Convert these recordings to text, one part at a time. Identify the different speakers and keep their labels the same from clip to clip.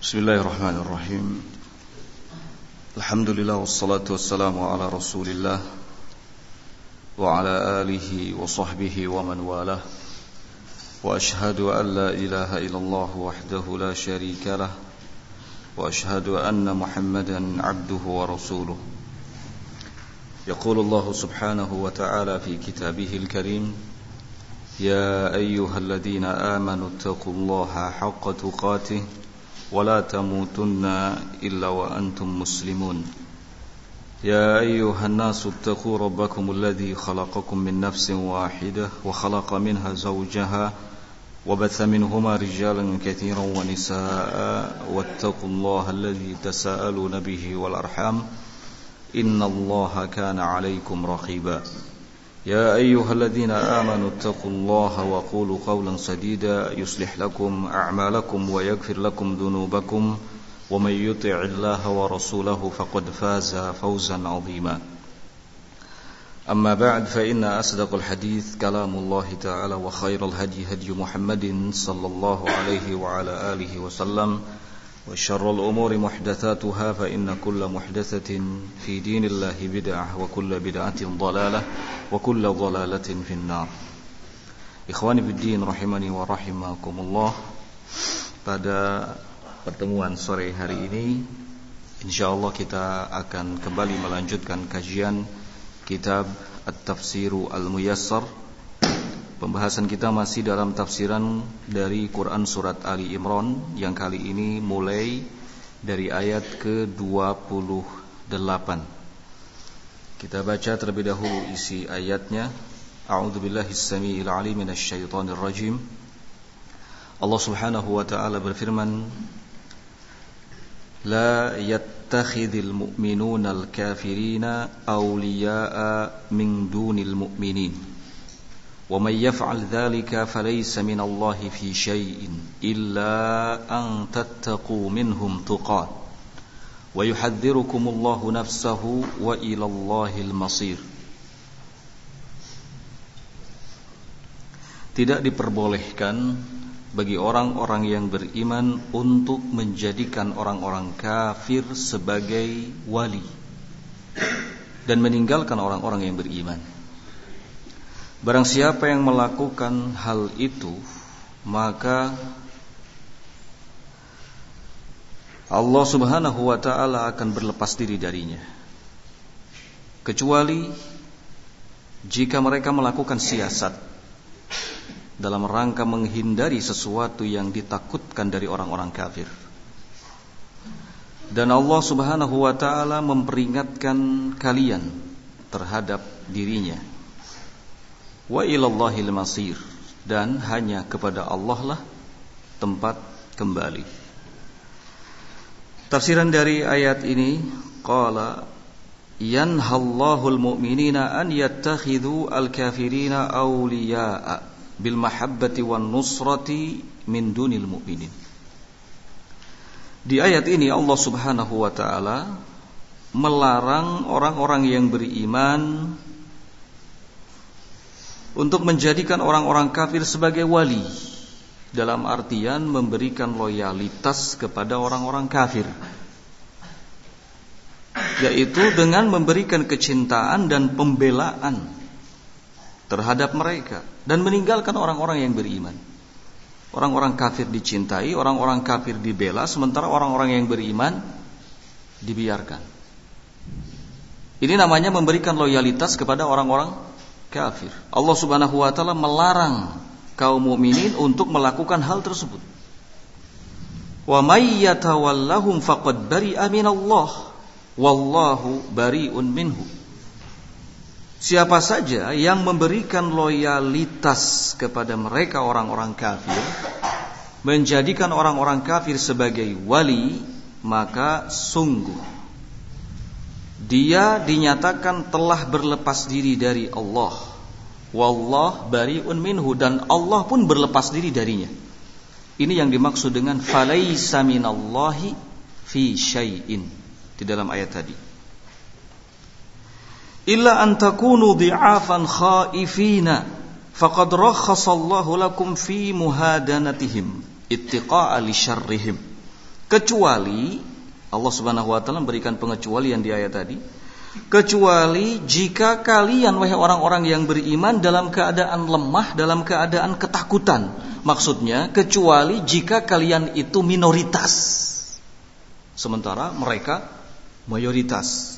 Speaker 1: Bismillahirrahmanirrahim. Alhamdulillah wassalatu wassalamu ala Rasulillah wa ala alihi wa sahbihi wa man walah. Wa ashhadu an la ilaha illallah wahdahu la syarika lah wa ashhadu anna Muhammadan abduhu wa rasuluh. Yaqulu Allah subhanahu wa ta'ala fi kitabihil karim, ya ayyuhalladzina amanu taqullaha haqqa tuqatih ولا تموتن إلا وأنتم مسلمون يا أيها الناس اتقوا ربكم الذي خلقكم من نفس واحدة وخلق منها زوجها وبث منهما رجالا كثيرا ونساء واتقوا الله الذي تساءلون به والأرحام إن الله كان عليكم رقيبا يا أيها الذين آمنوا اتقوا الله وقولوا قولا سديدا يصلح لكم أعمالكم ويغفر لكم ذنوبكم ومن يطع الله ورسوله فقد فاز فوزا عظيما أما بعد فإن أصدق الحديث كلام الله تعالى وخير الهدي هدي محمد صلى الله عليه وعلى آله وسلم وشر الأمور محدثاتها فإن كل محدثة في دين الله بدعة وكل بدعة ضلالة وكل ضلالة في النار. Ikhwani fiddin rahimani wa rahimakumullah. Pada pertemuan sore hari ini insyaallah kita akan kembali melanjutkan kajian kitab At-Tafsiru Al-Muyassar. Pembahasan kita masih dalam tafsiran dari Quran Surat Ali Imran, yang kali ini mulai dari ayat ke-28. Kita baca terlebih dahulu isi ayatnya. A'udzubillahis samii'il 'aliim minasy syaithaanir rajiim. Allah Subhanahu wa ta'ala berfirman, La yattakhidhul mu'minuuna al-kafiriina awliyaa'a min dunil mu'miniin. وَمَنْ يَفْعَلْ ذَلِكَ فَلَيْسَ مِنَ اللَّهِ فِي شَيْءٍ إِلَّا أَنْ تَتَّقُوا مِنْهُمْ تُقَاتٍ وَيُحَذِّرُكُمُ اللَّهُ نَفْسَهُ وَإِلَى اللَّهِ الْمَصِيرُ. Tidak diperbolehkan bagi orang-orang yang beriman untuk menjadikan orang-orang kafir sebagai wali dan meninggalkan orang-orang yang beriman. Barang siapa yang melakukan hal itu, maka Allah Subhanahu wa ta'ala akan berlepas diri darinya, kecuali jika mereka melakukan siasat dalam rangka menghindari sesuatu yang ditakutkan dari orang-orang kafir. Dan Allah Subhanahu wa ta'ala memperingatkan kalian terhadap dirinya, wa ilallahil masir, dan hanya kepada Allah lah tempat kembali. Tafsiran dari ayat ini, qala yanhallahul mu'minina an yattakhidhu al-kafirina awliya'a bil mahabbati wan nusrati min dunil mu'minin. Di ayat ini Allah Subhanahu wa ta'ala melarang orang-orang yang beriman untuk menjadikan orang-orang kafir sebagai wali, dalam artian memberikan loyalitas kepada orang-orang kafir, yaitu dengan memberikan kecintaan dan pembelaan terhadap mereka dan meninggalkan orang-orang yang beriman. Orang-orang kafir dicintai, orang-orang kafir dibela, sementara orang-orang yang beriman dibiarkan. Ini namanya memberikan loyalitas kepada orang-orang kafir. Allah Subhanahu wa ta'ala melarang kaum mukminin untuk melakukan hal tersebut. Wa may yatawallahum faqad bari'a minallah wallahu bari'un minhu. Siapa saja yang memberikan loyalitas kepada mereka orang-orang kafir, menjadikan orang-orang kafir sebagai wali, maka sungguh dia dinyatakan telah berlepas diri dari Allah. Wallah bari'un minhu, dan Allah pun berlepas diri darinya. Ini yang dimaksud dengan falaisa minallahi fi syai'in di dalam ayat tadi. Illa an takunu dhi'afan khaifina faqad rakhasallahu lakum fi muhadanatihim ittiqa'a li syarrihim kecuali Allah Subhanahu wa taala memberikan pengecualian di ayat tadi, kecuali jika kalian wahai orang-orang yang beriman dalam keadaan lemah, dalam keadaan ketakutan. Maksudnya kecuali jika kalian itu minoritas sementara mereka mayoritas.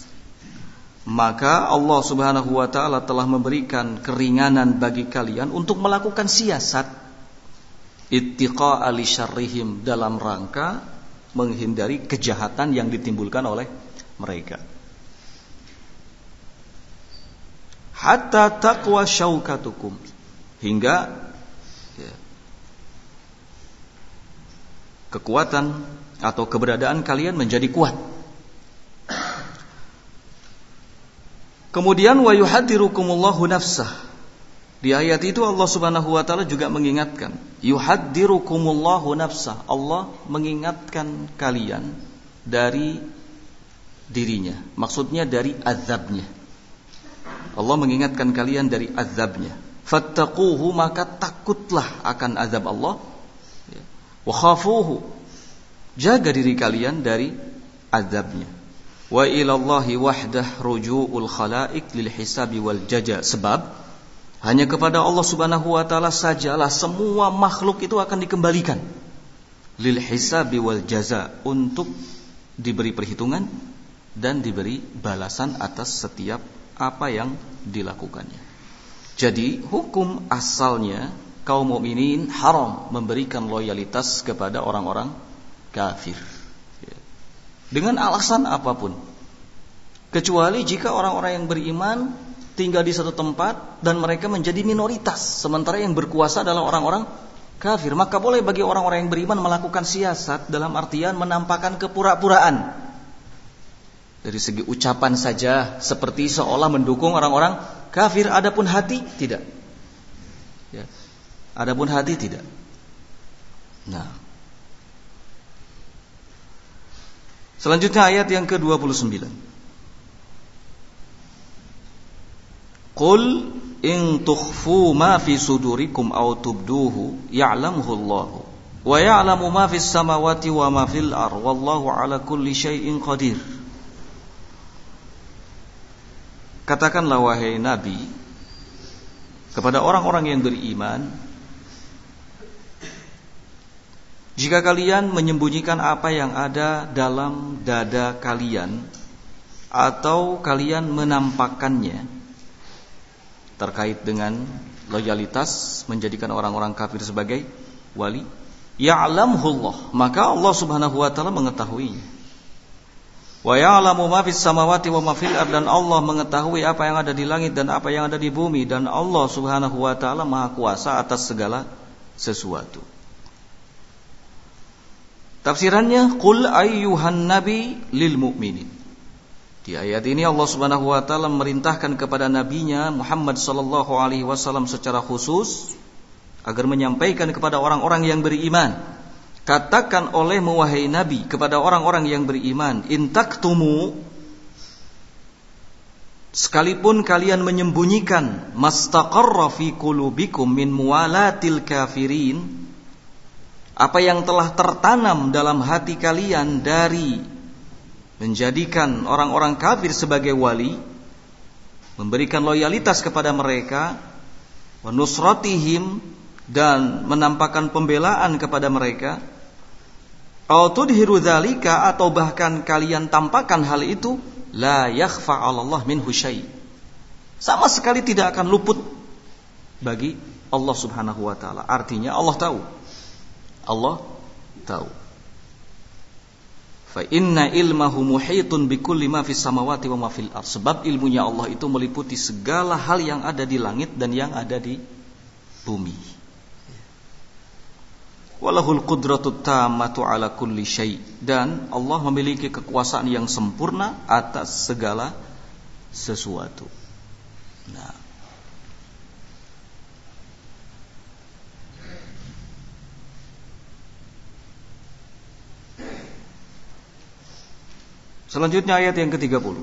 Speaker 1: Maka Allah Subhanahu wa taala telah memberikan keringanan bagi kalian untuk melakukan siasat ittiqa'a li syarrihim, dalam rangka menghindari kejahatan yang ditimbulkan oleh mereka. Hatta taqwa syaukatukum, hingga kekuatan atau keberadaan kalian menjadi kuat. Kemudian wa yuhaddirukumullahu nafsah. Di ayat itu Allah Subhanahu wa taala juga mengingatkan, yuhaddirukumullahu nafsah. Allah mengingatkan kalian dari dirinya. Maksudnya dari azabnya. Allah mengingatkan kalian dari azabnya. Fattaquhu, maka takutlah akan azab Allah. Wa khafuhu, jaga diri kalian dari azabnya. Wa ilallahi wahdah ruju'ul khalaik lil hisabi wal jaza. Sebab hanya kepada Allah Subhanahu wa taala sajalah semua makhluk itu akan dikembalikan lil hisabi wal jaza, untuk diberi perhitungan dan diberi balasan atas setiap apa yang dilakukannya. Jadi hukum asalnya kaum mukminin haram memberikan loyalitas kepada orang-orang kafir dengan alasan apapun, kecuali jika orang-orang yang beriman tinggal di satu tempat dan mereka menjadi minoritas, sementara yang berkuasa adalah orang-orang kafir. Maka boleh bagi orang-orang yang beriman melakukan siasat, dalam artian menampakkan kepura-puraan dari segi ucapan saja, seperti seolah mendukung orang-orang kafir. Adapun hati tidak. Ya. Adapun hati tidak. Nah, selanjutnya ayat yang ke-29. Qul in tukhfu ma fi sudurikum aw tubduhu ya'lamuhu Allahu wa ya'lamu ma fis samawati wa ma fil ardh wallahu ala kulli syai'in qadir. Katakanlah wahai Nabi kepada orang-orang yang beriman, jika kalian menyembunyikan apa yang ada dalam dada kalian atau kalian menampakkannya terkait dengan loyalitas menjadikan orang-orang kafir sebagai wali, ya'lamuhu Allah, maka Allah Subhanahu wa taala mengetahuinya. Wa ya'lamu ma fis samawati wa ma fil ardh, dan Allah mengetahui apa yang ada di langit dan apa yang ada di bumi, dan Allah Subhanahu wa taala Maha Kuasa atas segala sesuatu. Tafsirannya, qul ayyuhan nabi lil mu'minin. Di ayat ini Allah Subhanahu wa taala memerintahkan kepada nabinya Muhammad sallallahu alaihi wasallam secara khusus agar menyampaikan kepada orang-orang yang beriman. Katakan olehmu wahai Nabi kepada orang-orang yang beriman, in taktumu, sekalipun kalian menyembunyikan, mastaqarra fi qulubikum min muwalatil kafirin, apa yang telah tertanam dalam hati kalian dari menjadikan orang-orang kafir sebagai wali, memberikan loyalitas kepada mereka, wa nusratihim, dan menampakkan pembelaan kepada mereka, au tudhiru dzalika, atau bahkan kalian tampakkan hal itu, la yakhfa 'alallah minhu syai', sama sekali tidak akan luput bagi Allah Subhanahu wa taala. Artinya Allah tahu. Allah tahu. Fa inna ilmahu muhitun bikulli ma fis samawati wa ma fil ardh. Sebab ilmunya Allah itu meliputi segala hal yang ada di langit dan yang ada di bumi. Walahul qudratut tammatu ala kulli syai', dan Allah memiliki kekuasaan yang sempurna atas segala sesuatu. Nah, selanjutnya ayat yang ke-30.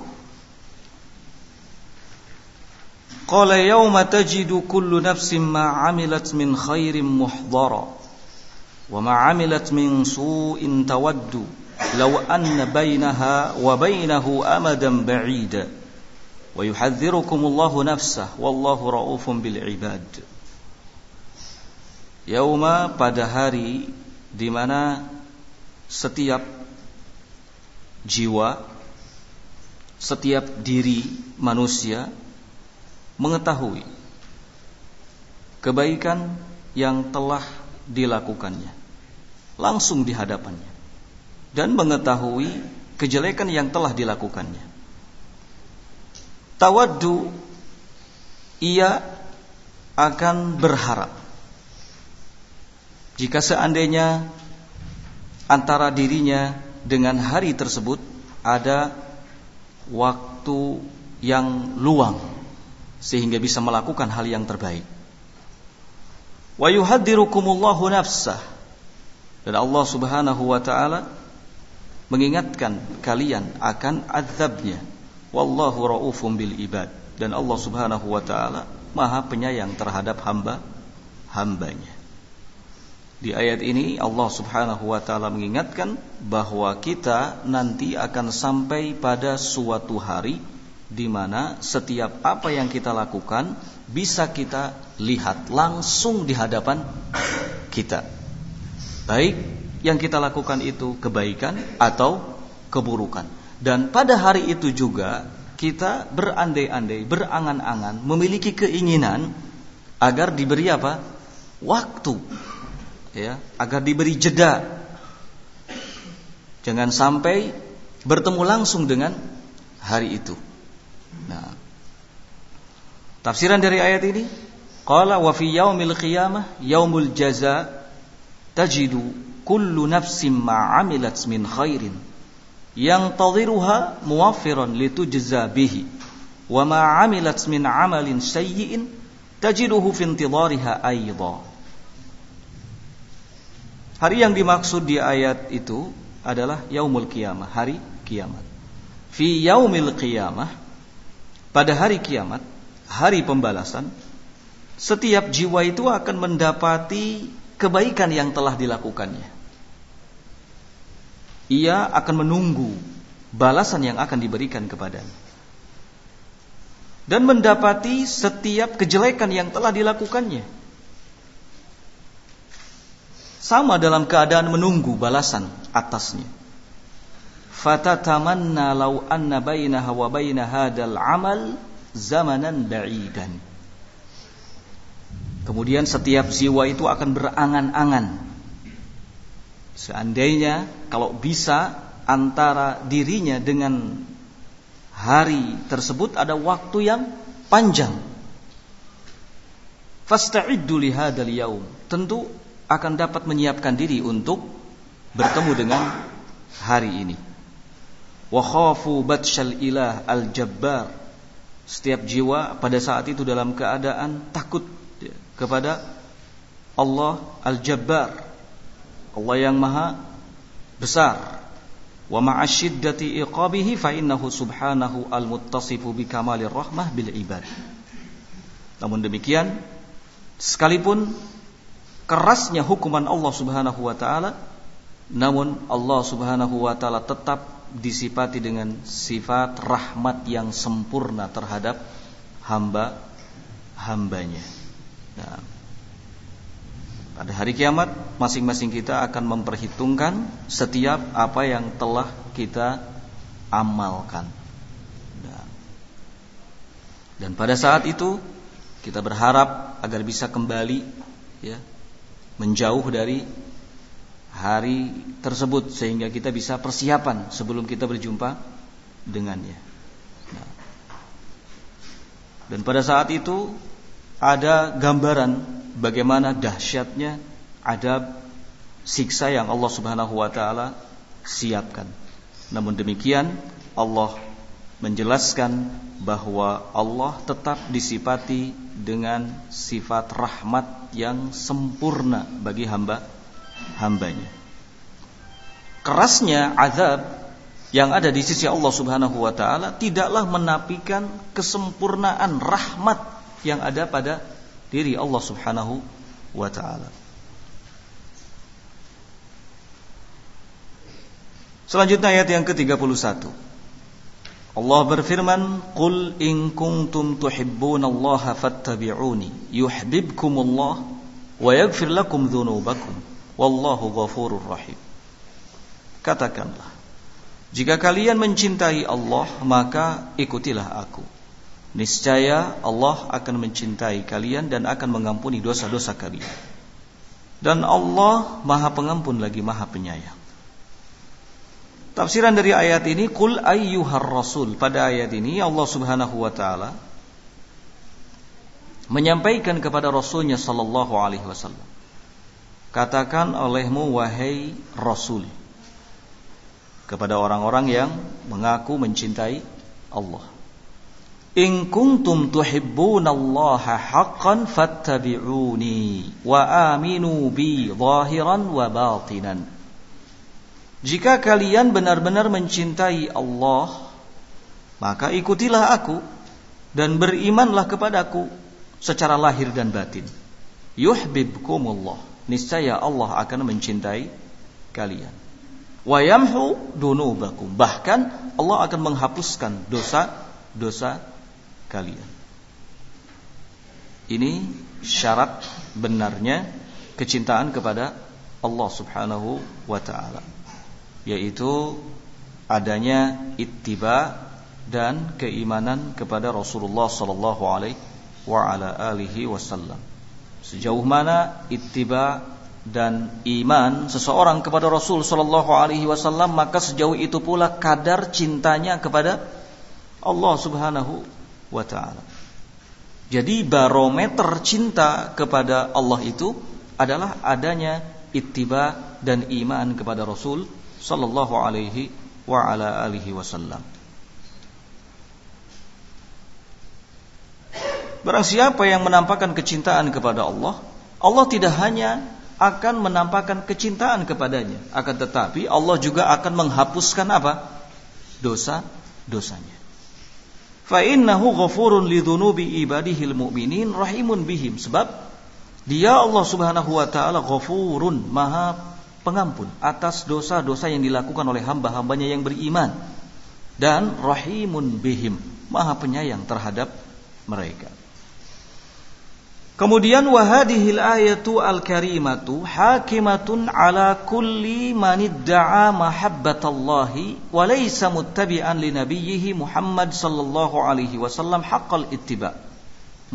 Speaker 1: Qala yawma tajidu kullu nafsin ma 'amilat min khairin muhdara wa ma 'amilat min su'in tawaddu law anna bainaha wa bainahu amadan ba'ida wa yuhadzirukumullahu nafsah wallahu raufun bil ibad. Yauma, pada hari di mana setiap jiwa, setiap diri manusia mengetahui kebaikan yang telah dilakukannya langsung di hadapannya, dan mengetahui kejelekan yang telah dilakukannya. Tawaddu, ia akan berharap jika seandainya antara dirinya dengan hari tersebut ada waktu yang luang sehingga bisa melakukan hal yang terbaik. Wa yuhadzirukumullahu nafsah, dan Allah Subhanahu wa taala mengingatkan kalian akan azabnya. Wallahu raufun bil ibad, dan Allah Subhanahu wa taala Maha penyayang terhadap hambanya. Di ayat ini Allah Subhanahu wa taala mengingatkan bahwa kita nanti akan sampai pada suatu hari di mana setiap apa yang kita lakukan bisa kita lihat langsung di hadapan kita. Baik yang kita lakukan itu kebaikan atau keburukan. Dan pada hari itu juga kita berandai-andai, berangan-angan, memiliki keinginan agar diberi apa? Waktu, ya, agar diberi jeda. Jangan sampai bertemu langsung dengan hari itu. Nah, tafsiran dari ayat ini, qala wa fi yaumil qiyamah yaumul jaza tajidu kullu nafsin ma 'amilat min khairin yang tadhiruha muwaffiran litujza bihi wa ma 'amilat min 'amalin sayyi'in tajiduhu fi intidhariha aidha. Hari yang dimaksud di ayat itu adalah yaumul qiyamah, hari kiamat. Fi yaumil qiyamah, pada hari kiamat, hari pembalasan, setiap jiwa itu akan mendapati kebaikan yang telah dilakukannya. Ia akan menunggu balasan yang akan diberikan kepadanya, dan mendapati setiap kejelekan yang telah dilakukannya. Sama dalam keadaan menunggu balasan atasnya. Fatatamanna law anna bainaha wa baina hadzal amal zamanan ba'idan. Kemudian setiap jiwa itu akan berangan-angan, seandainya kalau bisa antara dirinya dengan hari tersebut ada waktu yang panjang. Fasta'iddu li hadzal yaum. Tentu akan dapat menyiapkan diri untuk bertemu dengan hari ini. Wa khafu batsyal ilah al-jabbar. Setiap jiwa pada saat itu dalam keadaan takut kepada Allah al-jabbar, Allah yang maha besar. Wa ma'asyiddati iqabihi fa innahu subhanahu al-muttasifu bi kamalir rahmah bil ibad. Namun demikian, sekalipun kerasnya hukuman Allah Subhanahu wa taala, namun Allah Subhanahu wa taala tetap disifati dengan sifat rahmat yang sempurna terhadap hambanya. Nah, pada hari kiamat masing-masing kita akan memperhitungkan setiap apa yang telah kita amalkan. Nah, dan pada saat itu kita berharap agar bisa kembali, ya, menjauh dari hari tersebut sehingga kita bisa persiapan sebelum kita berjumpa dengannya. Nah, dan pada saat itu ada gambaran bagaimana dahsyatnya adab siksa yang Allah Subhanahu wa taala siapkan. Namun demikian Allah menjelaskan bahwa Allah tetap disifati dengan sifat rahmat yang sempurna bagi hambanya. Kerasnya azab yang ada di sisi Allah Subhanahu wa taala tidaklah menafikan kesempurnaan rahmat yang ada pada diri Allah Subhanahu wa taala. Selanjutnya ayat yang ke-31. Allah berfirman, "Qul in kuntum tuhibbunallaha fattabi'uni yuhibbukumullah wa yaghfir lakum dzunubakum wallahu ghafurur rahim." Katakanlah, jika kalian mencintai Allah, maka ikutilah aku. Niscaya Allah akan mencintai kalian dan akan mengampuni dosa-dosa kalian. Dan Allah Maha Pengampun lagi Maha Penyayang. Tafsiran dari ayat ini, qul ayyuhar rasul. Pada ayat ini Allah Subhanahu wa taala menyampaikan kepada Rasulnya sallallahu alaihi wasallam, katakan olehmu wahai Rasul, kepada orang-orang yang mengaku mencintai Allah, in kuntum tuhibbunallaha haqqan fattabi'uni wa aminu bi zahiran wa batinan. Jika kalian benar-benar mencintai Allah, maka ikutilah aku dan berimanlah kepadaku secara lahir dan batin. Yuhibbukumullah, niscaya Allah akan mencintai kalian. Wa yamhu dunubakum, bahkan Allah akan menghapuskan dosa-dosa kalian. Ini syarat benarnya kecintaan kepada Allah Subhanahu wa taala, yaitu adanya ittiba dan keimanan kepada Rasulullah sallallahu alaihi wa ala alihi wasallam. Sejauh mana ittiba dan iman seseorang kepada Rasul sallallahu alaihi wasallam, maka sejauh itu pula kadar cintanya kepada Allah Subhanahu wa taala. Jadi barometer cinta kepada Allah itu adalah adanya ittiba dan iman kepada Rasul sallallahu alaihi wa ala alihi wasallam. Barang siapa yang menampakkan kecintaan kepada Allah, Allah tidak hanya akan menampakkan kecintaan kepadanya, akan tetapi Allah juga akan menghapuskan apa? Dosa-dosanya. Fa innahu ghafurun lidzunubi ibadihil mu'minin rahimun bihim. Sebab Dia Allah Subhanahu wa taala ghafurun, Maha Pengampun atas dosa-dosa yang dilakukan oleh hamba-hambanya yang beriman, dan rahimun bihim, Maha Penyayang terhadap mereka. Kemudian wahadihil ayatu al-karimatu hakimatun ala kulli man idda'a mahabbatallahi wa laysa muttabi'an li nabiyhi Muhammad sallallahu alaihi wasallam haqqal ittiba'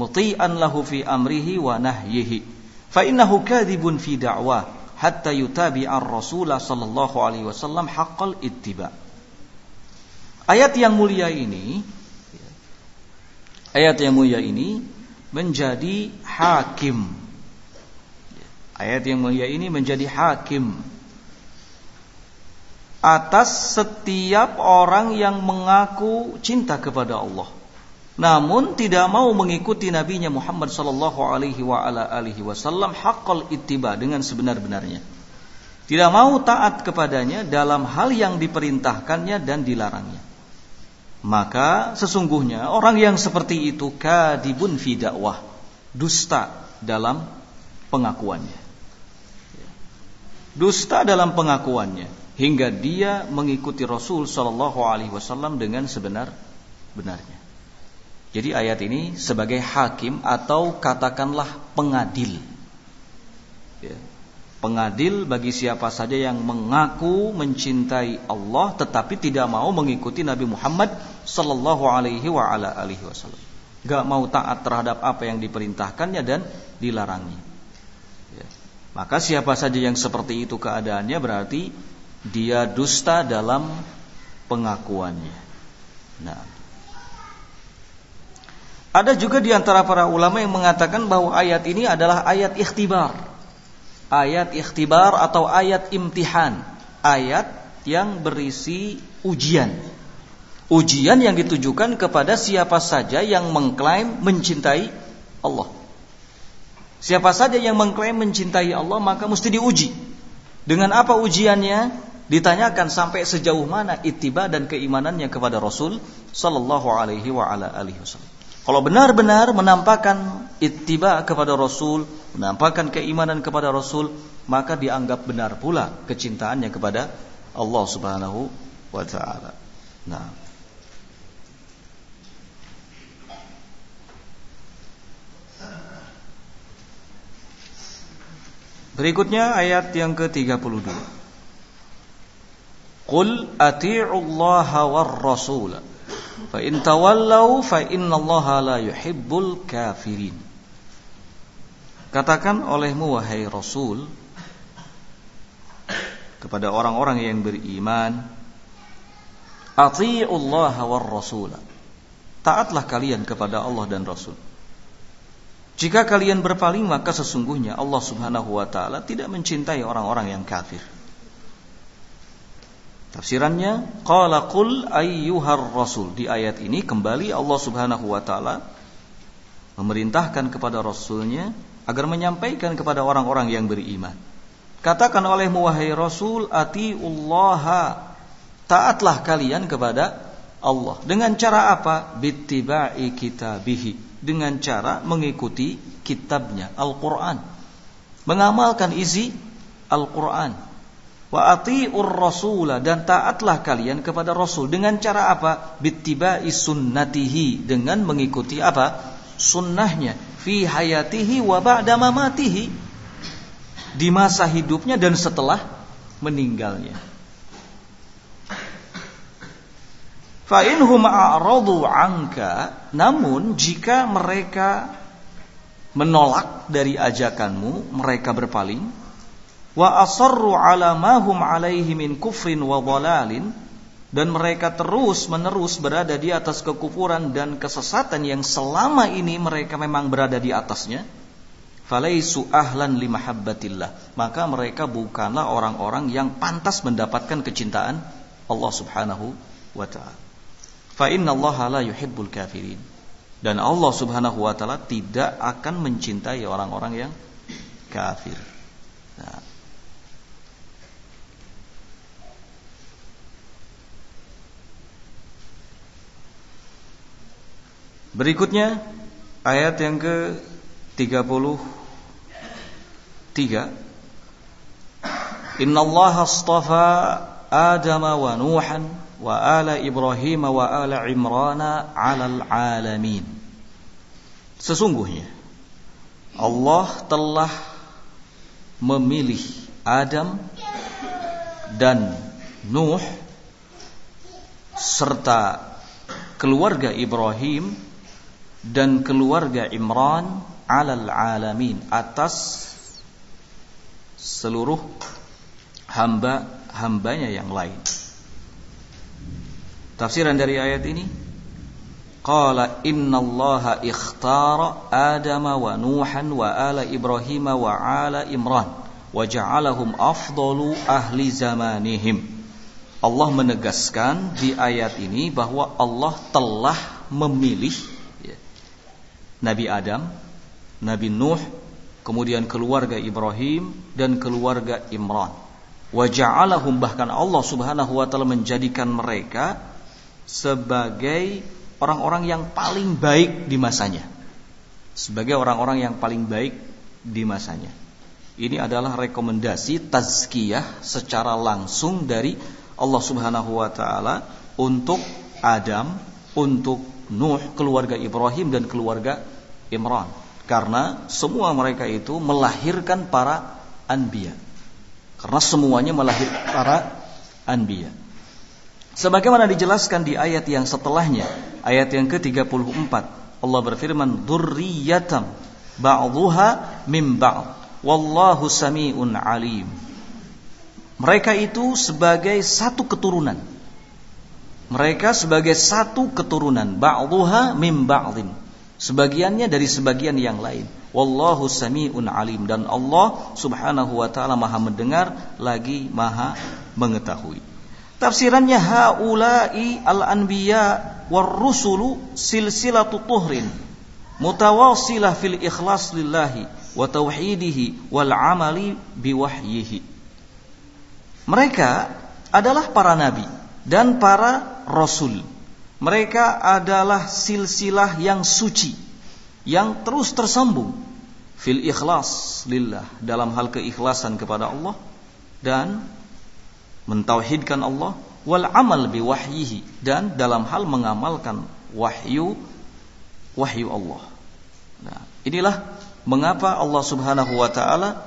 Speaker 1: muti'an lahu fi amrihi wa nahyihi fa innahu kadhibun fi da'wah hatta yutabi'ar Rasul sallallahu alaihi wasallam haqqal ittiba'. Ayat yang mulia ini menjadi hakim. Ayat yang mulia ini menjadi hakim atas setiap orang yang mengaku cinta kepada Allah, namun tidak mau mengikuti nabinya Muhammad sallallahu alaihi wa ala alihi wasallam haqqal ittiba, dengan sebenar-benarnya. Tidak mau taat kepadanya dalam hal yang diperintahkannya dan dilarangnya. Maka sesungguhnya orang yang seperti itu kadibun fi dakwah, dusta dalam pengakuannya. Dusta dalam pengakuannya hingga dia mengikuti Rasul sallallahu alaihi wasallam dengan sebenar-benarnya. Jadi ayat ini sebagai hakim atau katakanlah pengadil. Pengadil bagi siapa saja yang mengaku mencintai Allah tetapi tidak mau mengikuti Nabi Muhammad sallallahu alaihi wa ala alihi wasallam. Enggak mau taat terhadap apa yang diperintahkannya dan dilarangnya. Maka siapa saja yang seperti itu keadaannya berarti dia dusta dalam pengakuannya. Nah, ada juga di antara para ulama yang mengatakan bahwa ayat ini adalah ayat ikhtibar. Ayat ikhtibar atau ayat imtihan, ayat yang berisi ujian. Ujian yang ditujukan kepada siapa saja yang mengklaim mencintai Allah. Siapa saja yang mengklaim mencintai Allah maka mesti diuji. Dengan apa ujiannya? Ditanyakan sampai sejauh mana ittiba dan keimanannya kepada Rasul sallallahu alaihi wa ala alihi wasallam. Kalau benar-benar menampakkan ittiba kepada Rasul, menampakkan keimanan kepada Rasul, maka dianggap benar pula kecintaannya kepada Allah Subhanahu wa ta'ala. Nah, berikutnya ayat yang ke-32. Qul ati'ullaha war rasul fa in tawallaw fa innallaha la yuhibbul kafirin. Katakan olehmu wahai Rasul kepada orang-orang yang beriman, ati'ullaha war rasul. Taatlah kalian kepada Allah dan Rasul. Jika kalian berpaling, maka sesungguhnya Allah Subhanahu wa ta'ala tidak mencintai orang-orang yang kafir. Tafsirannya, qala qul ayyuhar rasul. Di ayat ini kembali Allah Subhanahu wa ta'ala memerintahkan kepada Rasulnya agar menyampaikan kepada orang-orang yang beriman. Katakan olehmu wahai Rasul, atiullaha, taatlah kalian kepada Allah. Dengan cara apa? Bittiba'i kitabihi, dengan cara mengikuti kitabnya, Al-Quran, mengamalkan isi Al-Quran. Wa ati'ur rasula, dan taatlah kalian kepada Rasul. Dengan cara apa? Bittiba'i sunnatihi, dengan mengikuti apa? Sunnahnya. Fi hayatihi wa ba'da mamatihi, di masa hidupnya dan setelah meninggalnya. Fa inhum a'radu 'anka, namun jika mereka menolak dari ajakanmu, mereka berpaling, wa asarru 'ala ma hum 'alaihi min kufrin wa dhalalin, dan mereka terus-menerus berada di atas kekufuran dan kesesatan yang selama ini mereka memang berada di atasnya, falaisu ahlan limahabbatillah, maka mereka bukanlah orang-orang yang pantas mendapatkan kecintaan Allah Subhanahu wa ta'ala. Fa innallaha la yuhibbul kafirin, dan Allah Subhanahu wa ta'ala tidak akan mencintai orang-orang yang kafir. Nah, berikutnya ayat yang ke-33. Innallaha astafa Adama wa Nuhan wa ala Ibrahim wa ala Imrana 'alal 'alamin. Sesungguhnya Allah telah memilih Adam dan Nuh serta keluarga Ibrahim dan keluarga Imran 'alal 'alamin, atas seluruh hamba-hambanya yang lain. Tafsiran dari ayat ini, qala innallaha ikhtara Adama wa Nuhan wa ala Ibrahim wa ala Imran wa ja'alahum afdalu ahli zamanihim. Allah menegaskan di ayat ini bahwa Allah telah memilih Nabi Adam, Nabi Nuh, kemudian keluarga Ibrahim dan keluarga Imran. Wa ja'alahum, bahkan Allah Subhanahu wa ta'ala menjadikan mereka sebagai orang-orang yang paling baik di masanya. Sebagai orang-orang yang paling baik di masanya. Ini adalah rekomendasi tazkiyah secara langsung dari Allah Subhanahu wa ta'ala untuk Adam, untuk Nuh, keluarga Ibrahim dan keluarga Imran, karena semua mereka itu melahirkan para anbiya. Karena semuanya melahirkan para anbiya. Sebagaimana dijelaskan di ayat yang setelahnya, ayat yang ke-34, Allah berfirman, dzurriyyatan ba'dhuha min ba'd wallahu sami'un alim. Mereka itu sebagai satu keturunan. Mereka sebagai satu keturunan, ba'dhuha min ba'dhin, sebagiannya dari sebagian yang lain. Wallahu sami'un alim, dan Allah Subhanahu wa ta'ala maha mendengar lagi maha mengetahui. Tafsirannya, haula'i al-anbiya war rusulu silsilatu tuhrin mutawasilah fil ikhlas lillahi wa tauhidihi wal amali biwahyihi. Mereka adalah para nabi dan para rasul. Mereka adalah silsilah yang suci, yang terus tersambung fil ikhlas lillah, dalam hal keikhlasan kepada Allah, dan mentauhidkan Allah, wal amal bi wahyihi, dan dalam hal mengamalkan wahyu Allah. Nah, inilah mengapa Allah Subhanahu wa taala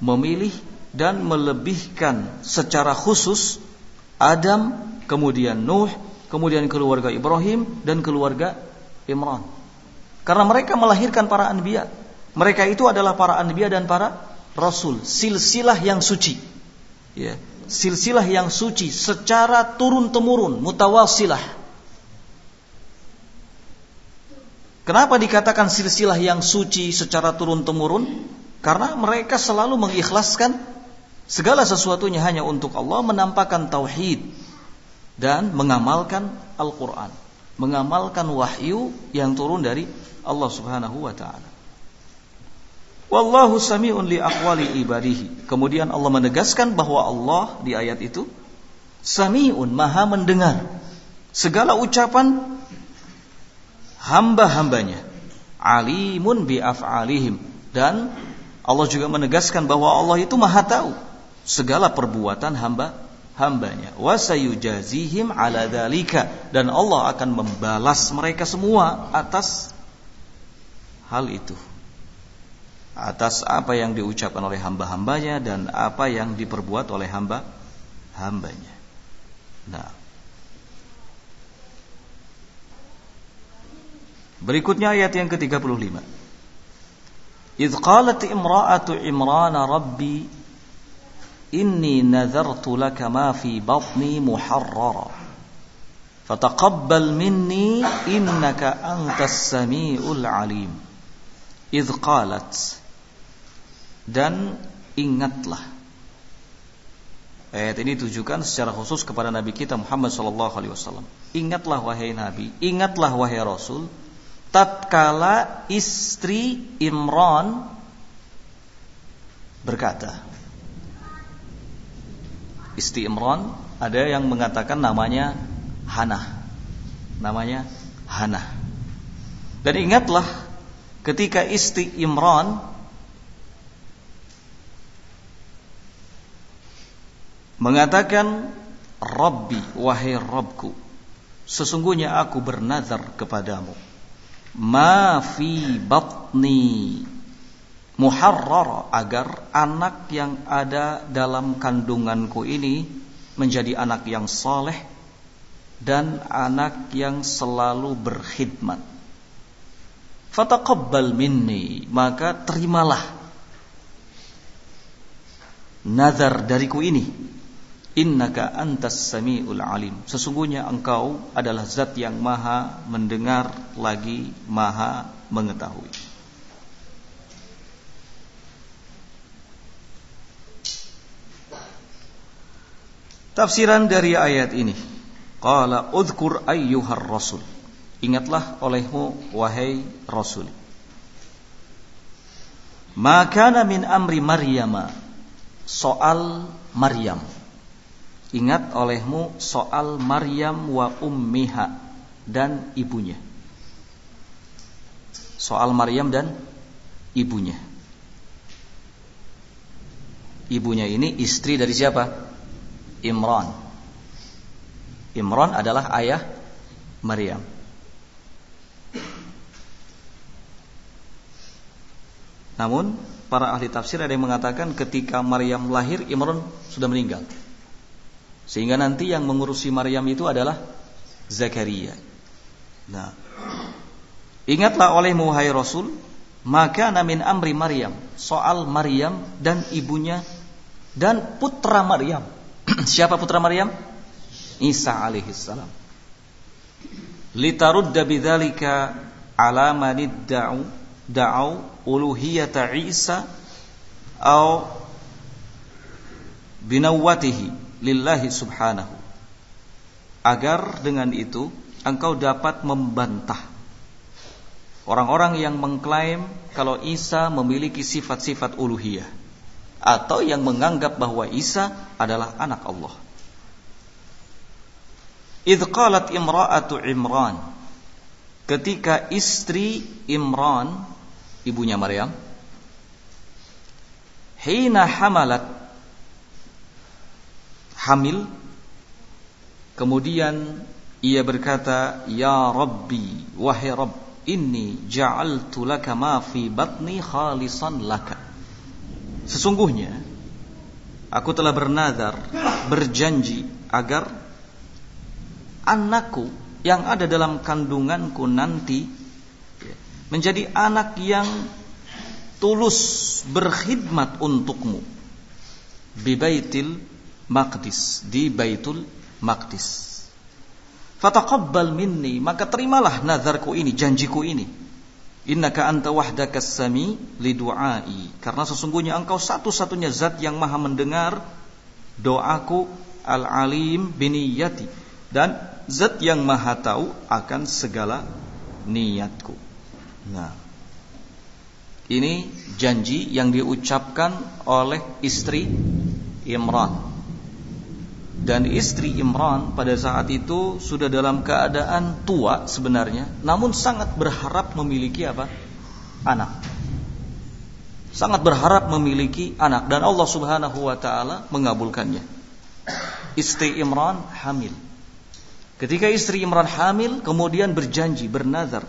Speaker 1: memilih dan melebihkan secara khusus Adam, kemudian Nuh, kemudian keluarga Ibrahim dan keluarga Imran. Karena mereka melahirkan para anbiya. Mereka itu adalah para anbiya dan para rasul, silsilah yang suci. Ya, silsilah yang suci secara turun-temurun, mutawasilah. Kenapa dikatakan silsilah yang suci secara turun-temurun? Karena mereka selalu mengikhlaskan segala sesuatunya hanya untuk Allah, menampakkan tauhid dan mengamalkan Al-Quran, mengamalkan wahyu yang turun dari Allah Subhanahu wa ta'ala. Wallahu sami'un li aqwali ibadihi. Kemudian Allah menegaskan bahwa Allah di ayat itu sami'un, maha mendengar segala ucapan hamba-hambanya, alimun bi af'alihim, dan Allah juga menegaskan bahwa Allah itu maha tahu segala perbuatan hambanya. Wa sayujazihim ala dzalika, dan Allah akan membalas mereka semua atas hal itu, atas apa yang diucapkan oleh hamba-hambanya dan apa yang diperbuat oleh hamba-hambanya. Nah, berikutnya ayat yang ke-35. Idz qalat imra'atu Imran rabbi inni nadhartu laka ma fi batni muharrara fataqabbal minni innaka antas samiul alim. Idz qalat, dan ingatlah. Ayat ini ditujukan secara khusus kepada Nabi kita Muhammad SAW. Ingatlah wahai Nabi, ingatlah wahai Rasul, tatkala istri Imran berkata. Istri Imran, ada yang mengatakan namanya Hana. Namanya Hana. Dan ingatlah ketika istri Imran mengatakan, Rabbi, wahai Rabbku, sesungguhnya aku bernazar kepadamu, ma fi batni muharrar, agar anak yang ada dalam kandunganku ini menjadi anak yang saleh dan anak yang selalu berkhidmat. Fataqabbal minni, maka terimalah nazar dariku ini. Innaka antas samiul alim, sesungguhnya engkau adalah zat yang maha mendengar lagi maha mengetahui. Tafsiran dari ayat ini, qala udhkur ayyuhar rasul, ingatlah olehmu wahai Rasul, ma kana min amri Maryam, soal Maryam, ingat olehmu soal Maryam wa ummiha, dan ibunya. Soal Maryam dan ibunya. Ibunya ini istri dari siapa? Imran. Imran adalah ayah Maryam. Namun para ahli tafsir ada yang mengatakan ketika Maryam lahir, Imran sudah meninggal, sehingga nanti yang mengurusi Maryam itu adalah Zakaria. Nah, ingatlah olehmu hai Rasul, maka min amri Maryam, soal Maryam dan ibunya dan putra Maryam. Siapa putra Maryam? Isa alaihissalam. Litarudda bidzalika ala man da'u uluhiyata Isa au binawwatihi lillahi subhanahu, agar dengan itu engkau dapat membantah orang-orang yang mengklaim kalau Isa memiliki sifat-sifat uluhiyah, atau yang menganggap bahwa Isa adalah anak Allah. Idz qalat imra'atu Imran, ketika istri Imran, ibunya Maryam, hina hamil. Kemudian ia berkata, ya Rabbi, wahai Rabb, inni ja'altu laka ma fi batni khalisan laka. Sesungguhnya aku telah bernazar, berjanji agar anakku yang ada dalam kandunganku nanti menjadi anak yang tulus berkhidmat untukmu di Baitul Maqdis, di Baitul Maqdis. Fataqabbal minni, maka terimalah nazarku ini, janjiku ini. Innaka anta wahdakas sami li du'ai, karena sesungguhnya engkau satu-satunya zat yang maha mendengar doaku, al-alim biniyati, dan zat yang maha tahu akan segala niatku. Nah, ini janji yang diucapkan oleh istri Imran. Dan istri Imran pada saat itu sudah dalam keadaan tua sebenarnya, namun sangat berharap memiliki apa? Anak. Sangat berharap memiliki anak, dan Allah Subhanahu wa taala mengabulkannya. Istri Imran hamil. Ketika istri Imran hamil, kemudian berjanji, bernazar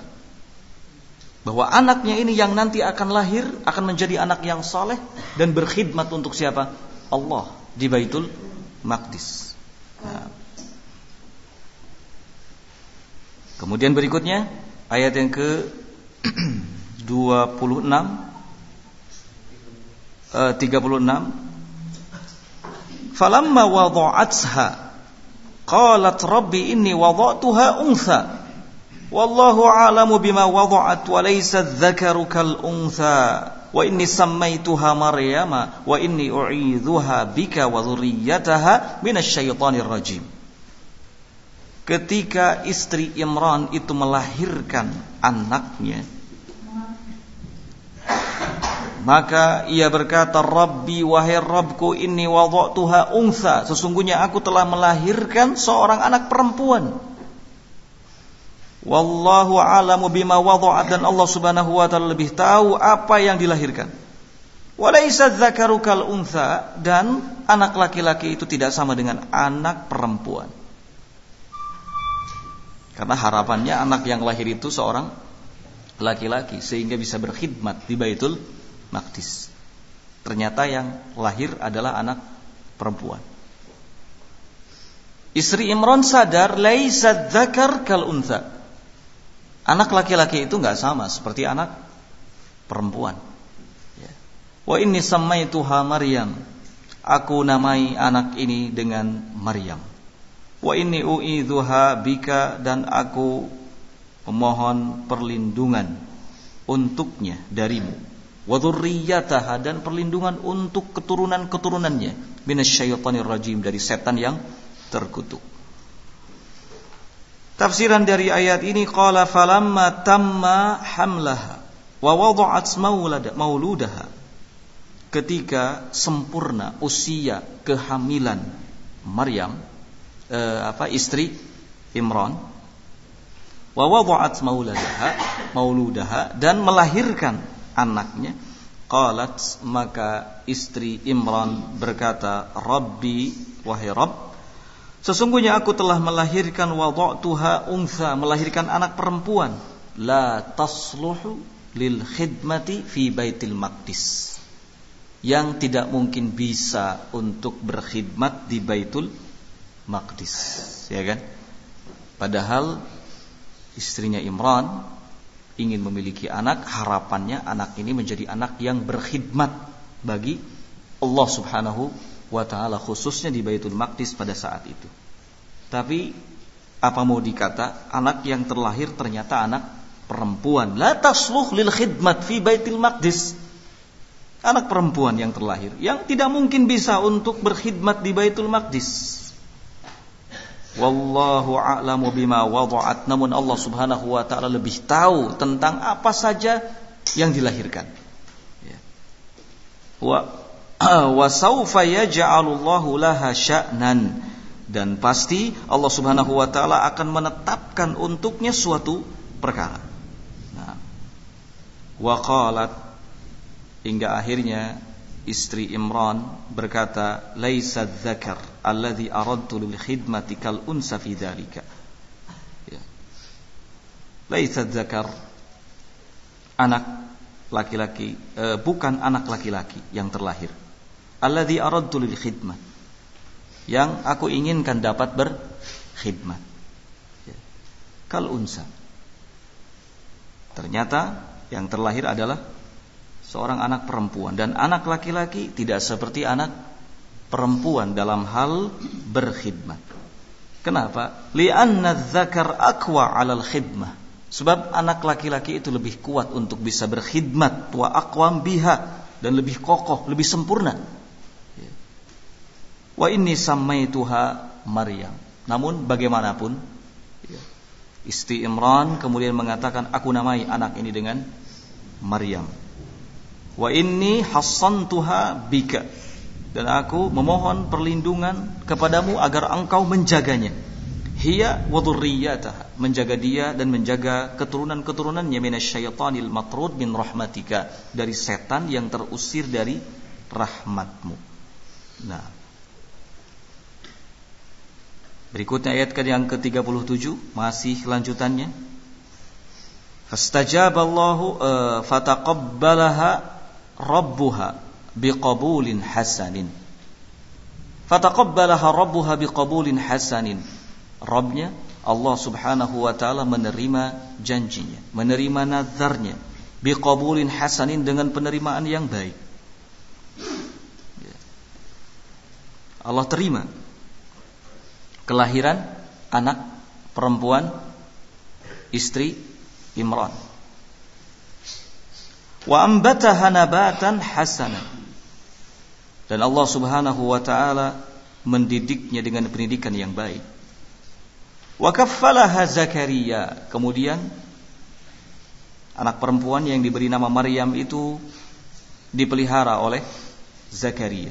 Speaker 1: bahwa anaknya ini yang nanti akan lahir akan menjadi anak yang saleh dan berkhidmat untuk siapa? Allah di Baitul Maqdis. Nah. Kemudian berikutnya ayat yang ke 36 falamma wada'atha qalat rabbi inni wada'tuha untha wallahu a'lamu bima wada'at wa laysa adh-dhakaru kal untha wa inni sammaituha maryama wa inni u'idzuha bika wa dhurriyyataha minasyaitonir rajim. Ketika istri Imran itu melahirkan anaknya, maka ia berkata, Rabbi, wahai Rabbku, inni wada'tuha untha, sesungguhnya aku telah melahirkan seorang anak perempuan. Wallahu a'lamu bima wada'at, dan Allah Subhanahu wa taala lebih tahu apa yang dilahirkan. Walaysa dzakaru kal untha, dan anak laki-laki itu tidak sama dengan anak perempuan. Karena harapannya anak yang lahir itu seorang laki-laki sehingga bisa berkhidmat di Baitul Maqdis. Ternyata yang lahir adalah anak perempuan. Istri Imran sadar, laisa dzakar kal untha. Anak laki-laki itu enggak sama seperti anak perempuan. Wa inni sammaituha Maryam. Aku namai anak ini dengan Maryam. Wa inni u'idzuha bika, dan aku memohon perlindungan untuknya darimu. Wa dzurriyyataha, dan perlindungan untuk keturunan-keturunannya minasyaitonir rajim, dari setan yang terkutuk. Tafsiran dari ayat ini, qala falamma tamma hamlaha wa wada'at mauludaha, ketika sempurna usia kehamilan Maryam, istri Imran, wa wada'at mauludaha, dan melahirkan anaknya, qalat, maka istri Imran berkata, Rabbi, wahai Rabb, sesungguhnya aku telah melahirkan wada'tuha untha, melahirkan anak perempuan, la tasluhu lil khidmati fi Baitil Maqdis, yang tidak mungkin bisa untuk berkhidmat di Baitul Maqdis, ya kan? Padahal istrinya Imran ingin memiliki anak, harapannya anak ini menjadi anak yang berkhidmat bagi Allah Subhanahu wa ta'ala, khususnya di Baitul Maqdis pada saat itu. Tapi apa mau dikata, anak yang terlahir ternyata anak perempuan. La tasluh lil khidmat fi Baitul Maqdis. Anak perempuan yang terlahir, yang tidak mungkin bisa untuk berkhidmat di Baitul Maqdis. Wallahu a'lamu bima wada'at, namun Allah Subhanahu wa ta'ala lebih tahu tentang apa saja yang dilahirkan. Wa sawfa yaj'alullahu laha sya'nan, dan pasti Allah Subhanahu wa taala akan menetapkan untuknya suatu perkara. Nah, wa qalat, hingga akhirnya istri Imran berkata, "Laisa dzakar alladhi aradtu lil khidmati kal unsa fi dzalika." Ya. Laisa dzakar, anak laki-laki, bukan anak laki-laki yang terlahir. Alladhi aradtu lil khidmah, yang aku inginkan dapat berkhidmat. Ya. Kal unsa, ternyata yang terlahir adalah seorang anak perempuan, dan anak laki-laki tidak seperti anak perempuan dalam hal berkhidmat. Kenapa? Li'anna dzakar aqwa 'alal khidmah. Sebab anak laki-laki itu lebih kuat untuk bisa berkhidmat, wa aqwam biha, dan lebih kokoh, lebih sempurna. Wa inni sammaituha Maryam. Namun bagaimanapun, istri Imran kemudian mengatakan, aku namai anak ini dengan Maryam. Wa inni hassantuha bika, dan aku memohon perlindungan kepadamu agar engkau menjaganya. Hiya wa dzurriyyataha, menjaga dia dan menjaga keturunan-keturunannya, minasyaitonil matrud min rahmatika, dari setan yang terusir dari rahmatmu. Nah, berikutnya ayat yang ke-37, masih lanjutannya. Fastajaballahu fataqabbalaha rabbuha biqabulin hasanin. Fataqabbalaha rabbuha biqabulin hasanin. Rabbnya Allah Subhanahu wa taala menerima janjinya, menerima nazarnya, biqabulin hasanin, dengan penerimaan yang baik. Allah terima kelahiran anak perempuan istri Imran. Wa ambataha nabatan hasanan, dan Allah Subhanahu wa taala mendidiknya dengan pendidikan yang baik. Wa kaffalaha Zakaria, kemudian anak perempuan yang diberi nama Maryam itu dipelihara oleh Zakaria.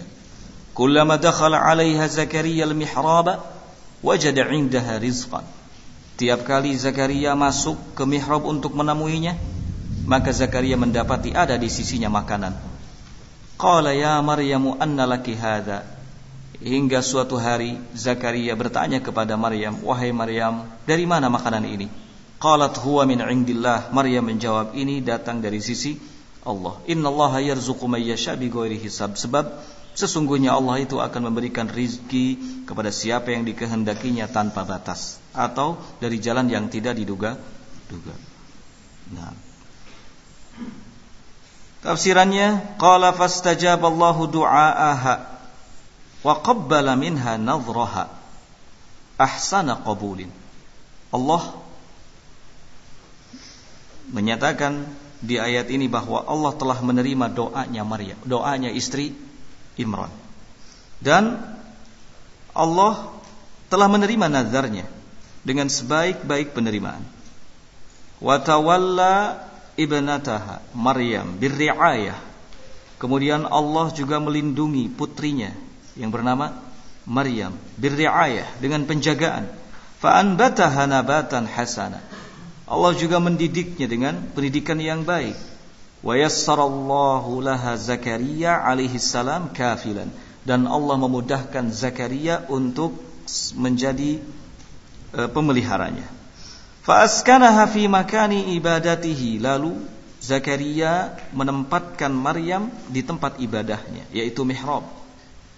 Speaker 1: Kullama dakhala 'alaiha Zakaria al-mihraba wajada 'indaha rizqan. Tiap kali Zakaria masuk ke mihrab untuk menemuinya, maka Zakaria mendapati ada di sisinya makanan. Qala ya Maryamu anna laki hadza. Hingga suatu hari Zakaria bertanya kepada Maryam, wahai Maryam, dari mana makanan ini? Qalat huwa min 'indillah. Maryam menjawab, ini datang dari sisi Allah. Innallaha yarzuqu may yasha bighairi hisab. Sebab sesungguhnya Allah itu akan memberikan rizki kepada siapa yang dikehendakinya tanpa batas, atau dari jalan yang tidak diduga-duga. Nah, tafsirannya, qala fastajaballahu du'aaha wa qabbala minha nadhraha ahsana qabulin. Allah menyatakan di ayat ini bahwa Allah telah menerima doanya Maryam, doanya istri Imran, dan Allah telah menerima nazarnya dengan sebaik-baik penerimaan. Wa tawalla ibnataha Maryam birri'ayah. Kemudian Allah juga melindungi putrinya yang bernama Maryam birri'ayah, dengan penjagaan. Fa anbataha nabatan hasana. Allah juga mendidiknya dengan pendidikan yang baik. Wa yassarallahu laha Zakaria alaihi salam kafilan, dan Allah memudahkan Zakaria untuk menjadi pemeliharanya. Fa askanaha fi makani ibadatihi, lalu Zakaria menempatkan Maryam di tempat ibadahnya, yaitu mihrab.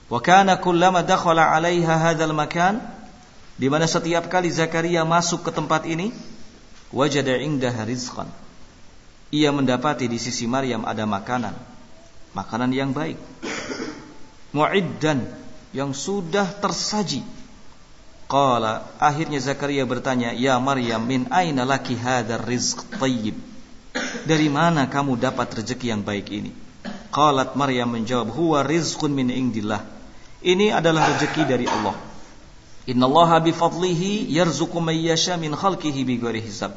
Speaker 1: Wa kana kullama dakhala 'alaiha hadzal makan, di mana setiap kali Zakaria masuk ke tempat ini, wajada 'indaha rizqan, ia mendapati di sisi Maryam ada makanan yang baik, mu'iddan, yang sudah tersaji. Qala, akhirnya Zakaria bertanya, ya Maryam, min aina laki hadzal rizq thayyib, dari mana kamu dapat rezeki yang baik ini? Qalat, Maryam menjawab, huwa rizqun min indillah, ini adalah rezeki dari Allah. Innallaha bifadlihi yarzuqu may yasha min khalqihi bighairi hisab.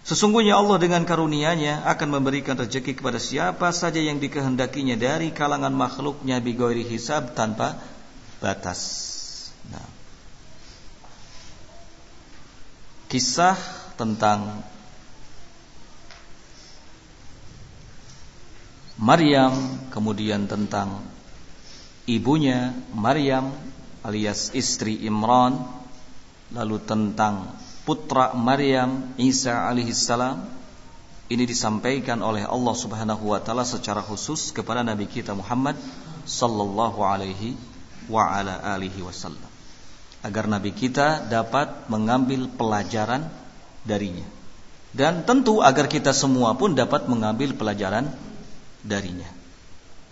Speaker 1: Sesungguhnya Allah dengan karunia-Nya akan memberikan rezeki kepada siapa saja yang dikehendakinya dari kalangan makhluknya bighairi hisab, tanpa batas. Nah, kisah tentang
Speaker 2: Maryam, kemudian tentang ibunya Maryam alias istri Imran, lalu tentang putra Maryam Isa alaihissalam. Ini disampaikan oleh Allah Subhanahu wa taala secara khusus kepada Nabi kita Muhammad sallallahu alaihi wa ala alihi wasallam, agar Nabi kita dapat mengambil pelajaran darinya, dan tentu agar kita semua pun dapat mengambil pelajaran darinya.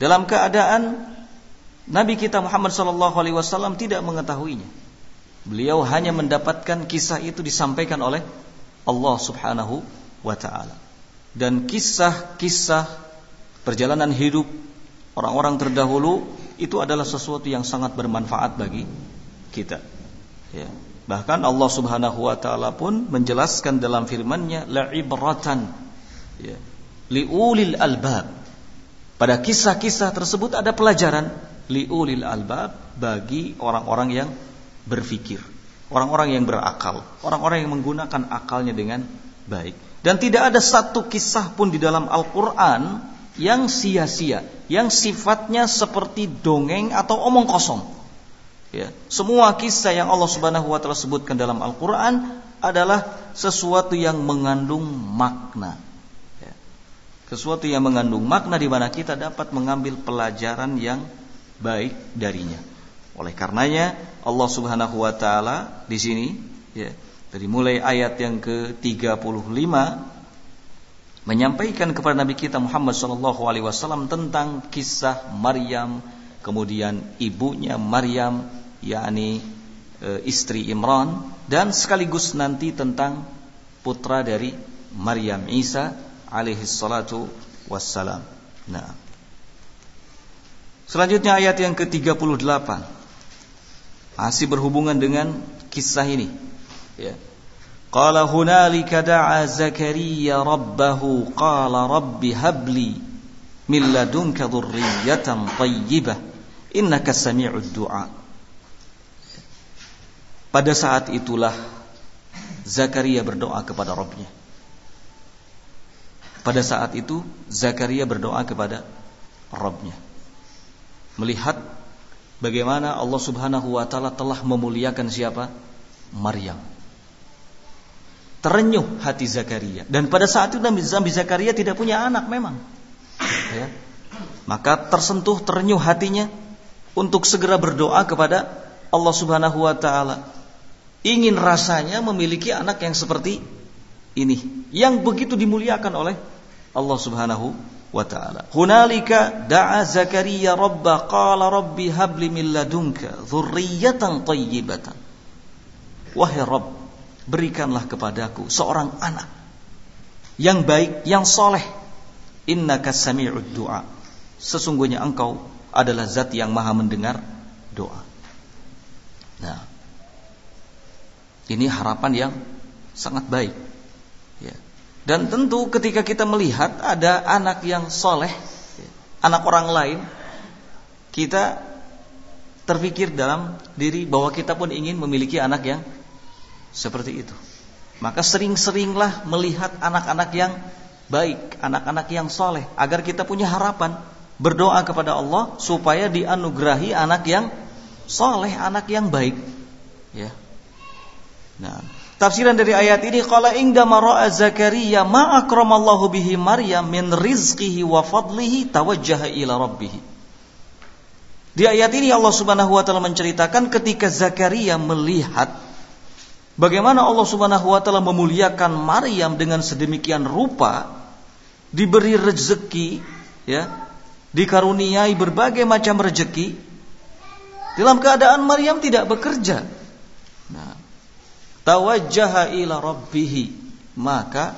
Speaker 2: Dalam keadaan Nabi kita Muhammad sallallahu alaihi wasallam tidak mengetahuinya, beliau hanya mendapatkan kisah itu disampaikan oleh Allah Subhanahu wa taala. Dan kisah-kisah perjalanan hidup orang-orang terdahulu itu adalah sesuatu yang sangat bermanfaat bagi kita, ya. Bahkan Allah Subhanahu wa taala pun menjelaskan dalam firman-Nya la'ibratan, ya, liulil albab. Pada kisah-kisah tersebut ada pelajaran liulil albab, bagi orang-orang yang berfikir, orang-orang yang berakal, orang-orang yang menggunakan akalnya dengan baik. Dan tidak ada satu kisah pun di dalam Al-Quran yang sia-sia, yang sifatnya seperti dongeng atau omong kosong, ya. Semua kisah yang Allah Subhanahu wa taala sebutkan dalam Al-Quran adalah sesuatu yang mengandung makna, ya. Sesuatu yang mengandung makna di mana kita dapat mengambil pelajaran yang baik darinya. Oleh karenanya Allah Subhanahu wa taala di sini, ya, dari mulai ayat yang ke-35 menyampaikan kepada Nabi kita Muhammad SAW tentang kisah Maryam, kemudian ibunya Maryam, yakni istri Imran, dan sekaligus nanti tentang putra dari Maryam Isa alaihi salatu wassalam. Nah, selanjutnya ayat yang ke-38 masih berhubungan dengan kisah ini, ya. Qala hunalika da'a Zakaria rabbahu qala rabbi habli min ladunka dhurriyyatan thayyibah innaka sami'ud du'a. Pada saat itulah Zakaria berdoa kepada Rabbnya. Pada saat itu Zakaria berdoa kepada Rabbnya, melihat bagaimana Allah Subhanahu wa taala telah memuliakan siapa? Maryam. Terenyuh hati Zakaria, dan pada saat itu Nabi Zakaria tidak punya anak memang, ya. Maka tersentuh, terenyuh hatinya untuk segera berdoa kepada Allah Subhanahu wa taala. Ingin rasanya memiliki anak yang seperti ini, yang begitu dimuliakan oleh Allah Subhanahu wa taala. Hunalika da'a Zakaria rabba qala rabbi habli min ladunka dzurriyyatan thayyibatan. Wahai Rabb, berikanlah kepadaku seorang anak yang baik, yang soleh. Innaka sami'ud du'a, sesungguhnya engkau adalah zat yang maha mendengar doa. Nah, ini harapan yang sangat baik, ya. Dan tentu ketika kita melihat ada anak yang soleh, ya, anak orang lain, kita terpikir dalam diri bahwa kita pun ingin memiliki anak yang seperti itu. Maka sering-seringlah melihat anak-anak yang baik, anak-anak yang soleh, agar kita punya harapan, berdoa kepada Allah supaya dianugerahi anak yang soleh, anak yang baik, ya. Nah, tafsiran dari ayat ini, qala indama ra'a Zakaria ma akramallahu bihi Maryam min rizqihi wa fadlihi tawajjaha ila rabbih. Di ayat ini Allah Subhanahu wa taala menceritakan ketika Zakaria melihat bagaimana Allah Subhanahu wa taala memuliakan Maryam dengan sedemikian rupa, diberi rezeki, ya, dikaruniai berbagai macam rezeki, dalam keadaan Maryam tidak bekerja. Nah, tawajjaha ila rabbih, maka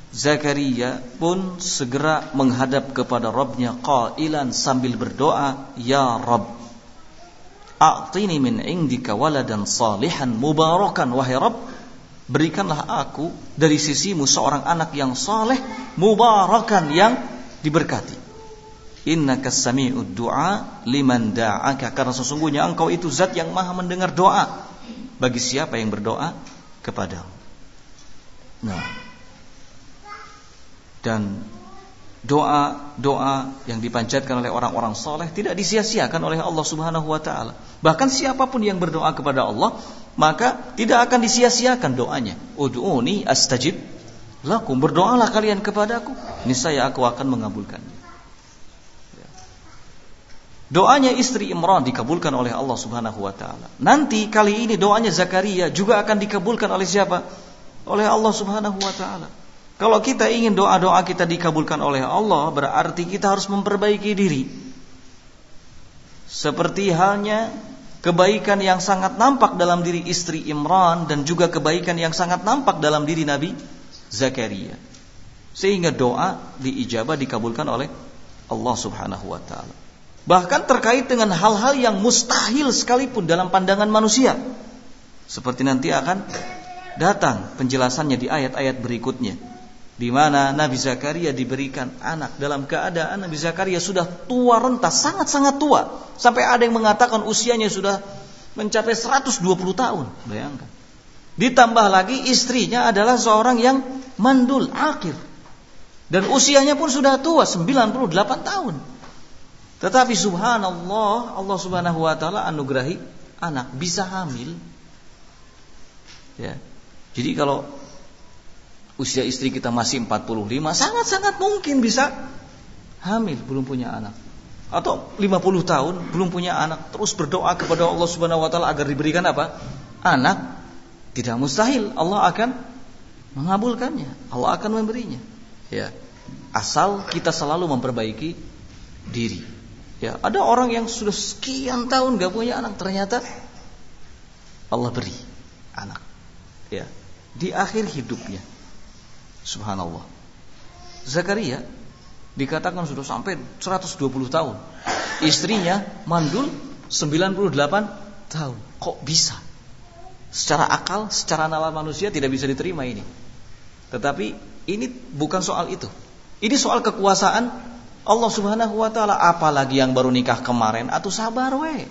Speaker 2: Zakaria pun segera menghadap kepada Rabbnya qailan, sambil berdoa, ya Rabb, a'tini min indika waladan salihan mubarakan. Wahai Rabb, berikanlah aku dari sisimu seorang anak yang saleh, mubarakan, yang diberkati. Innaka sami'ud du'a liman da'aka, karena sesungguhnya engkau itu zat yang maha mendengar doa bagi siapa yang berdoa kepadamu. Nah, dan doa-doa yang dipanjatkan oleh orang-orang soleh tidak disia-siakan oleh Allah Subhanahu wa taala. Bahkan siapapun yang berdoa kepada Allah, maka tidak akan disia-siakan doanya. Ud'uni astajib lakum, berdoalah kalian kepadaku, niscaya aku akan mengabulkannya. Doanya istri Imran dikabulkan oleh Allah Subhanahu wa taala. Nanti kali ini doanya Zakaria juga akan dikabulkan oleh siapa? Oleh Allah Subhanahu wa taala. Kalau kita ingin doa-doa kita dikabulkan oleh Allah, berarti kita harus memperbaiki diri. Seperti halnya kebaikan yang sangat nampak dalam diri istri Imran dan juga kebaikan yang sangat nampak dalam diri Nabi Zakaria. Sehingga doa diijabah dikabulkan oleh Allah Subhanahu wa taala. Bahkan terkait dengan hal-hal yang mustahil sekalipun dalam pandangan manusia. Seperti nanti akan datang penjelasannya di ayat-ayat berikutnya, di mana Nabi Zakaria diberikan anak dalam keadaan Nabi Zakaria sudah tua renta, sangat-sangat tua, sampai ada yang mengatakan usianya sudah mencapai 120 tahun. Bayangkan. Ditambah lagi istrinya adalah seorang yang mandul, akir, dan usianya pun sudah tua, 98 tahun. Tetapi subhanallah, Allah Subhanahu wa taala anugerahi anak, bisa hamil. Ya. Jadi kalau usia istri kita masih 45, sangat-sangat mungkin bisa hamil, belum punya anak. Atau 50 tahun belum punya anak, terus berdoa kepada Allah Subhanahu wa taala agar diberikan apa? Anak. Tidak mustahil, Allah akan mengabulkannya, Allah akan memberinya. Ya. Asal kita selalu memperbaiki diri. Ya, ada orang yang sudah sekian tahun gak punya anak, ternyata Allah beri anak. Ya, di akhir hidupnya. Subhanallah. Zakaria dikatakan sudah sampai 120 tahun. Istrinya mandul 98 tahun. Kok bisa? Secara akal, secara nalar manusia tidak bisa diterima ini. Tetapi ini bukan soal itu. Ini soal kekuasaan Allah Subhanahu wa taala. Apalagi yang baru nikah kemarin, atau sabar we.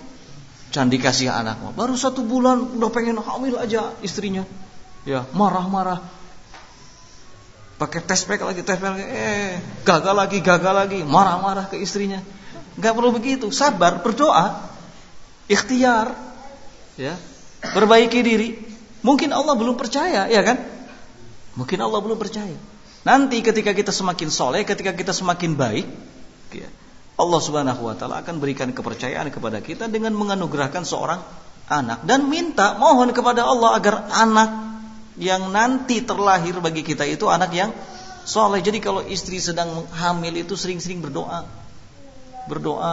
Speaker 2: Jangan dikasih anak, baru 1 bulan udah pengen hamil aja istrinya. Ya, marah-marah. Pakai tespek lagi, gagal lagi, marah-marah ke istrinya. Enggak perlu begitu, sabar, berdoa, ikhtiar, ya, perbaiki diri. Mungkin Allah belum percaya, ya kan? Mungkin Allah belum percaya. Nanti ketika kita semakin soleh, ketika kita semakin baik, ya, Allah Subhanahu wa taala akan berikan kepercayaan kepada kita dengan menganugerahkan seorang anak, dan minta, mohon kepada Allah agar anak yang nanti terlahir bagi kita itu anak yang soleh. Jadi kalau istri sedang hamil itu sering-sering berdoa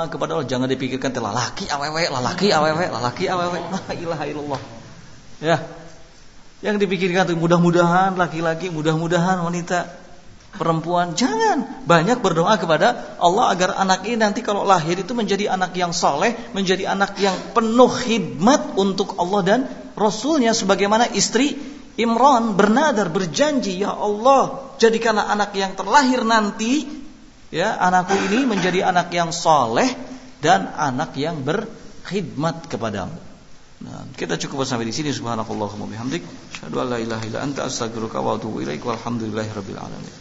Speaker 2: kepada Allah, jangan dipikirkan lalaki awewe. La ilaha illallah. Ya. Yang dipikirkan itu mudah-mudahan laki-laki, mudah-mudahan wanita, perempuan. Jangan, banyak berdoa kepada Allah agar anak ini nanti kalau lahir itu menjadi anak yang saleh, menjadi anak yang penuh khidmat untuk Allah dan Rasulnya, sebagaimana istri Imran bernadar, berjanji, ya Allah, jadikanlah anak yang terlahir nanti, ya, anakku ini menjadi anak yang saleh dan anak yang berkhidmat kepadamu. Nah, kita cukup sampai di sini. Subhanakallahumma bihamdik, asyhadu an la ilaha illa anta, astaghfiruka wa atubu ilaik, walhamdulillahirabbil alamin.